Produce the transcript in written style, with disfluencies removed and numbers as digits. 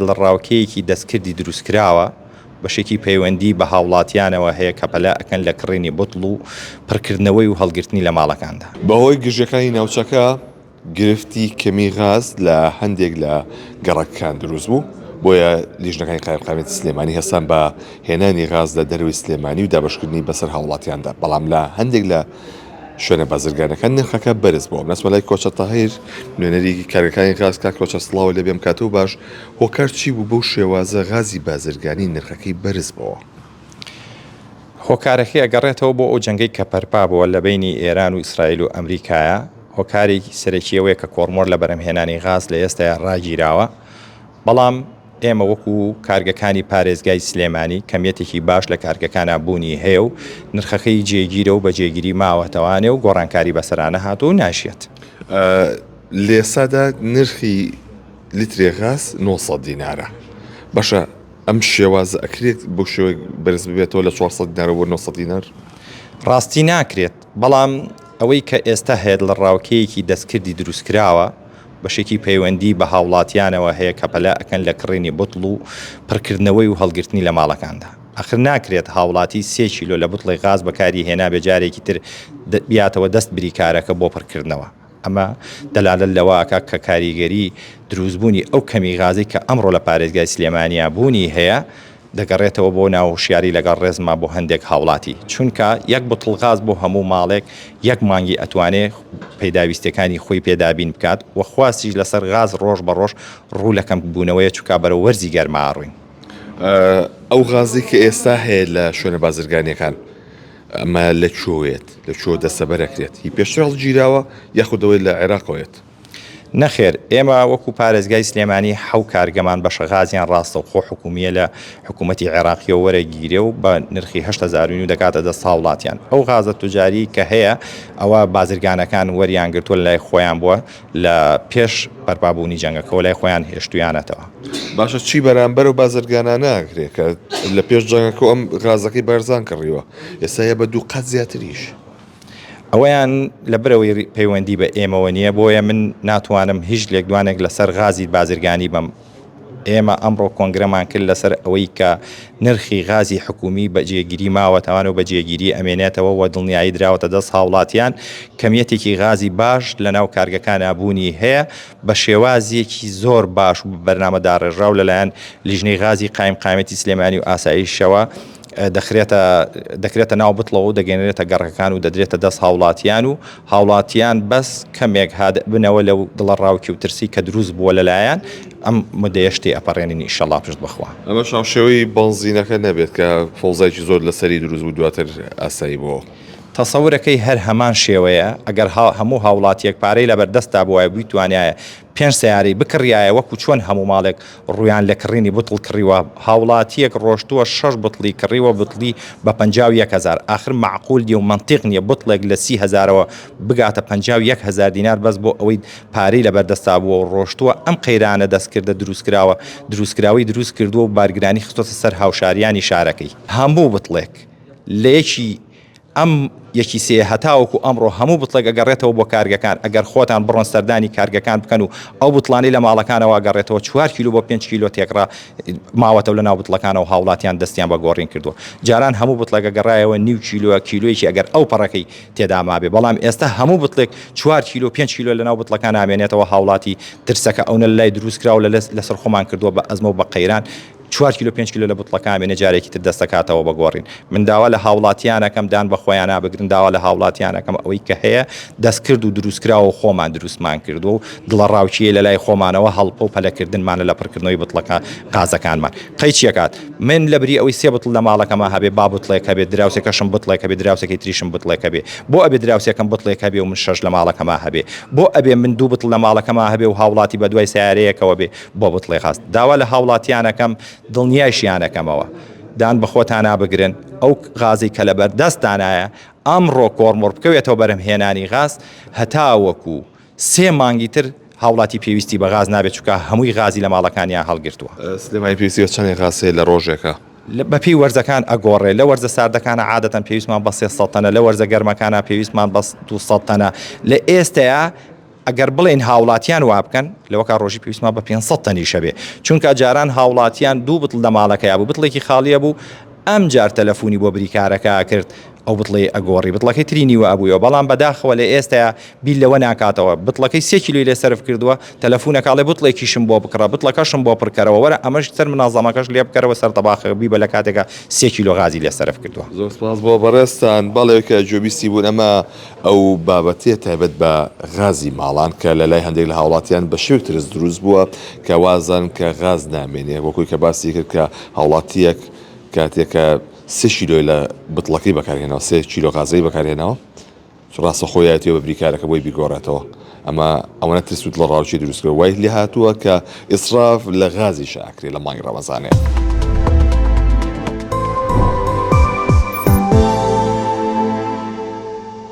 ڕاوکەیەکی دەستکردی دروستکراوە بەشێکی پەیوەندی بە هاوڵاتیانەوە هەیە کە پەلا ئەکەن لە کڕینی بوتڵ و پڕکردنەوەی و هەڵگرتنی لە ماڵەکاندا. بەهۆی گژەکانی ناوچەکە گرفتی کەمی غاز لە هەندێک لە گەڕەکان دروست بوو بۆیە لیژنەکانی قایمقامەتی سلێمانی هەستان بە هێنانی غاز لە دەروی سلێمانی و دابەشکردنی بەسەر هاوڵاتیاندا، بەڵام لە هەندێک لە شوێنە بازرگانەکان نرخەکە بەرز بووە. نەسمە لای کۆچە تاهیر نوێنەری کارگەکانی غاز کاک کۆچە سڵاوە لە بێم کاتەوە باش هۆکار چی بوو بەو شێوازە غازی بازرگانی نرخەکەی بەرز بووە؟ هۆکارەکەی ئەگەڕێتەوە بۆ ئەو جەنگەی کە پەرپا بووە لە بینی ئێران و ئیسرائیل و ئەمریکایە. هۆکارێکی سەرەکیەوەیە کە کۆڕمۆر لە بەرهەمهێنانی غاز لە ئێستا ڕاگیراوە، بەڵام ئێمە وەکو کارگەکانی پارێزگای سلێمانی کەمیەتێکی باش لە کارگەکانە بوونی هەیە و نرخەکەی جێگیرە و بە جێگیری ماوەتەوانێ و گۆڕانکاری بەسەرانە هاتوو ناشێت. لێسادا نرخی لیترێ غاز 900 دینارە. باشە ئەم شێوازە ئەکرێت بۆ شێوەی بەرز ببێتەوە لە 400 دینار بۆ 900 دینار؟ ڕاستی ناکرێت، بەڵام ئەوەی کە ئێستا هەیە لە ڕاوکەیەکی دەستکردی دروستکراوە بەشێکی پەیوەندی بە هاوڵاتیانەوە هەیە کە پەلا ئەکەن لە کڕینی بوتڵ و پڕکردنەوەی و هەڵگرتنی لە ماڵەکاندا. ئەخر ناکرێت هاوڵاتی 3 کیلۆ لە بوتڵی غاز بەکاری هێنا بێ جارێکی تر بیاتەوە دەست بریکارەکە بۆ پڕکردنەوە. ئەمە دەلالە لەوەکە کە کاریگەری دروستبوونی ئەو کەمی غازی کە ئەمڕۆ لە پارێزگای سلێمانیا بوونی هەیە دەگەڕێتەوە بۆ ناوشیاری لەگەڵ ڕێزما بۆ هەندێک هاوڵاتی، چونکە یەک بوتڵ غاز بۆ هەموو ماڵێک یەک مانگی ئەتوانێت پێداویستەکانی خۆی پێدابین بکات و خواستیش لەسەر غاز ڕۆژ بە ڕۆژ ڕوو لەکەم بوونەوەیە چووکە بەرە وەرزی گەرماڕووین. ئەو غازی کە ئێستا هەیە لە شوێنە بازرگانیەکان ئەمە لەکوێت لەکوێ دەستەبەرەکرێت؟ هی پێشتر هەڵگیراوە یاخودەوەی لە عێراقەوەیت؟ نەخێر، ئێمە وەکو پارێزگای سلێمانی حەو کارگەمان بەشە غازیان ڕاستە و خۆ حکومیە لە حکوومەتی عێراقیەوە وەرەگیرێ و بە نرخی 8,000 دەکاتە دەست هاوڵاتیان. ئەو غازە توجاری کە هەیە ئەوە بازرگانەکان وەریان گرتووە لای خۆیان بووە لە پێش بەرپابوونی جەنگەکەەوە لای خۆیان هێشتویانەتەوە. باشە چی بەرامبەر و بازرگانە ناکرێت کە لە پێش جەنگەکە ئەم غازەکەی بەرزان کڕیوە ئێستا بە 2 قەت زیاتریش؟ ئەوەیان لە برەوەی پەیوەندی بە ئێمەوە نییە، بۆیە من ناتوانم هیچ لێکدوانێک لەسەر غازی بازرگانی بم. ئێمە ئەمڕۆ کۆنگرەمان کرد لەسەر ئەوەی کە نرخی غازی حکومی بە جێگیری ماوەتەوان و بە جێگیری ئەمێنێتەوە و دڵنیایی دراوەتە دەست هاوڵاتیان کەمیەتێکی غازی باش لە ناو کارگەکانە بوونی هەیە بە شێوازیەکی زۆر باش و بەرنامەدا ڕێژراو لەلایەن لیژنەی غازی قایمقامەتی سلێمانی و ئاسایشەوە دەکرێتە ناو بتڵەوە و دەگەێنێتە گەڕەکان و دەدرێتە دەست هاوڵاتیان و هاوڵاتیان بەس کەمێک بنەوە لەو دڵە ڕاوکی و ترسی کە دروست بووە لەلایەن ئەم مدەیەشتی ئەپەڕێنین ئینشەڵا پشت بخوا. ئەمە شێوەی بەنزینەکە نەبێت کە فۆڵزایکی زۆر لەسەری دروست بوو دواتر ئاسایی بووە. تەسەورەکەی هەر هەمان شێوەیە ئەگەر هەموو هاوڵاتیەک پارەی لەبەردەستا بووە بیتوانایە 5 سیارەی بکڕایە وەکو چۆن هەموو ماڵێک ڕویان لە کڕینی بوتڵ کڕیوە، هاوڵاتیەک ڕۆشتووە 6 بوتڵی کڕیوە بوتڵی بە 51,000. آخر معقول دی و منطق نییە بوتڵێک لە 30,000ەوە بگاتە 51,000 دینار بەس بۆ ئەوەی پارەی لەبەردەستا بووە و ڕۆشتووە ئەم قەیرانە دەستکردە دروستکراوی دروست کردووە و بارگرانی خستۆتە سەر هاوشاریانی شارەکەی. هەموو بوتڵێک لە یەکی ئەم یەکی سێ هەتاوەکو ئەمڕۆ هەموو بوتڵێک ئەگەڕێتەوە بۆ کارگەکان ئەگەر خۆتان بڕۆن سەردانی کارگەکان بکەن و ئەو بوتڵانی لە ماڵەکانەوە گەڕێتەوە 4 کیلو بۆ 5 کیلو تێکڕا ماوەتەوە لە ناو بوتڵەکانەوە هاوڵاتیان دەستیان بە گۆڕین کردووە. جاران هەموو بوتڵێک گەڕایەوە نیو کیلووە کیلویەکی ئەگەر ئەو پەڕەکەی تێدا مابێ، بەڵام ئێستا هەموو بوتڵێک 4 کیلو 5 کیلو لە ناو بوتڵەکان ئامێنێتەوە هاوڵاتی ترسەکە ئەوە لای دروست کراوە لەسەر خۆمان کردووە بە ئەزمە و بە قەیران 4 کیلو 5 کیلو لە بوتڵەکان بێنە جارێکی تر دەستەکاتەوە بە گۆڕین. من داوا لە هاوڵاتیانەکەم دان بە خۆیان نابگرن، داوا لە هاوڵاتیانەکەم ئەوەی کە هەیە دەستکرد و دروستکراوە خۆمان دروستمان کردو و دڵە ڕاوچیە لە لای خۆمانەوە هەڵپە و پەلەکردنمانە لە پڕکردنەوەی بوتڵەکە غازەکانمان. قەیچیەکات من لە بری ئەوەی 3 بوتڵ لە ماڵەکەمە هەبێ با بوتڵێک هەبێ دراوسێکەشم بوتڵێک هەبێ دراوسێکی تریشم بوتڵێک هەبێ بۆ ئەبێ دراوسێکم بوتڵێک هەبێ و من 6 لە ماڵەکەمە هەبێ بۆ ئەبێ من 2 بوتڵ لە ماڵەکەمە هەبێ و هاوڵاتی بە دوای سیارەیەکەوە بێ بۆ بوتڵێ غاز. داوا لە هاوڵاتیانەکەم دڵنیایشیانەکەمەوە دان بەخۆتان نابگرن ئەو غازی کە لەبەر دەستانایە ئەمڕۆ کۆڕمۆر بکەوێتەوە بەرهەمهێنانی غاز هەتاوەکو 3 مانگی تر هاوڵاتی پێویستی بە غاز نابێت چونکە هەمووی غازی لە ماڵەکانیان هەڵگرتووە. سلێمانی پێویستی چەندێک غازێ لە ڕۆژێکە؟ بەپی وەرزەکان ئەگۆڕێ لە وەرزە ساردەکانە عادەتەن پێویستمان بە 300 تەنە، لە وەرزە گەرمەکانە پێویستمان بە 200 تەنە. لە ئێستەیە ئەگەر بڵێن هاوڵاتیان وا بکەن لەوە کا ڕۆژی پێویستمان بە 500 تەنیشە بێ چونکە جاران هاوڵاتیان دوو بتڵ لە ماڵەکەیا بوو بتڵێکی خاڵیە بوو ئەم جار تەلەفۆنی بۆ بریکارەکە کرد ئەو بتڵێ ئەگۆڕی بتڵەکەی ترینیوە ئەبوویەوە بەڵام بەداخەوە لە ئێستا بیل لەوە ناکاتەوە بتڵەکەی 3 کیلۆی لێ سەرف کردووە تەلەفۆنەکەڵێ بتڵێکیشم بۆ بکڕە بتڵەکەشم بۆ پڕکەرەوە وەرە ئەمەش سەر منازەمەکەش لێ بکەرەوە سەر تەباخە بی بە لە کاتێکە 3 کیلۆ غازی لێ سەرف کردووە زۆر سپاس بۆ بەڕێستان بەڵێکە جۆبیستی بوون ئەمە ئەو بابەتێ تایبەت بە غازی ماڵان کە لە لای هەندێک لە هاوڵاتیان بە شێو ترس دروست بووە کە وازان کە غاز نامێنێ وەکوی کە باسی کرد کە هاوڵاتیەک کاتێکە 3 کیلۆی لە بتڵەکەی بەکارهێنەوە 3 کیلۆ غازەی بەکارهێنەوە ڕاستە خۆیەتی بە بریکارەکە بۆی بیگۆڕێتەوە ئەمە ئەوەنە ترسوت لە ڕاوچی دروستکرد وای لێ هاتووە کە ئیسراف لە غازی شاکرێ لە مانگی ڕەمەزانێ.